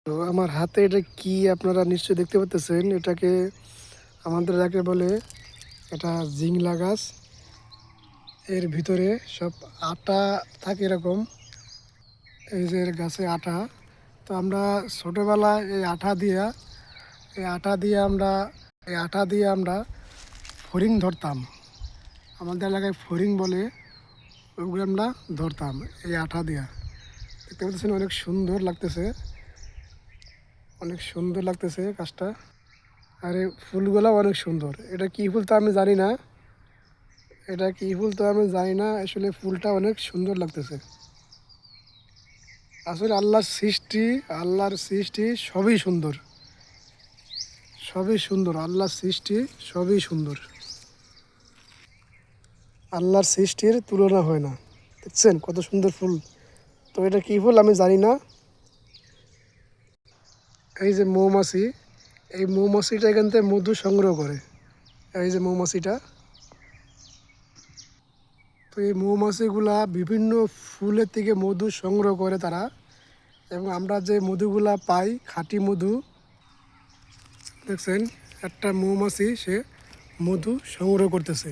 তো আমার হাতে এটা কি আপনারা নিশ্চয়ই দেখতে পাচ্ছেন। এটাকে আমাদের এলাকায় বলে এটা জিংলা গাছ। এর ভিতরে সব আটা থাকে এরকম। এই যে এর গাছে আটা। তো আমরা ছোটোবেলায় এই আটা দিয়ে আমরা ফড়িং ধরতাম। আমাদের এলাকায় ফড়িং বলে, ওইগুলো আমরা ধরতাম এই আটা দিয়া। দেখতে পাচ্ছেন অনেক সুন্দর লাগতেছে গাছটা। আর এই ফুলগুলো অনেক সুন্দর। এটা কি ফুল তো আমি জানি না, আসলে ফুলটা অনেক সুন্দর লাগতেছে। আসলে আল্লাহর সৃষ্টি সবই সুন্দর আল্লাহর সৃষ্টি সবই সুন্দর। আল্লাহর সৃষ্টির তুলনা হয় না। দেখছেন কত সুন্দর ফুল। তো এটা কি ফুল আমি জানি না। এই যে মৌমাছি, এই মৌমাছিটা এখান থেকে মধু সংগ্রহ করে। এই যে মৌমাছিটা, তো এই মৌমাছিগুলা বিভিন্ন ফুলের থেকে মধু সংগ্রহ করে তারা। এবং আমরা যে মধুগুলা পাই খাঁটি মধু। দেখছেন একটা মৌমাছি সে মধু সংগ্রহ করতেছে।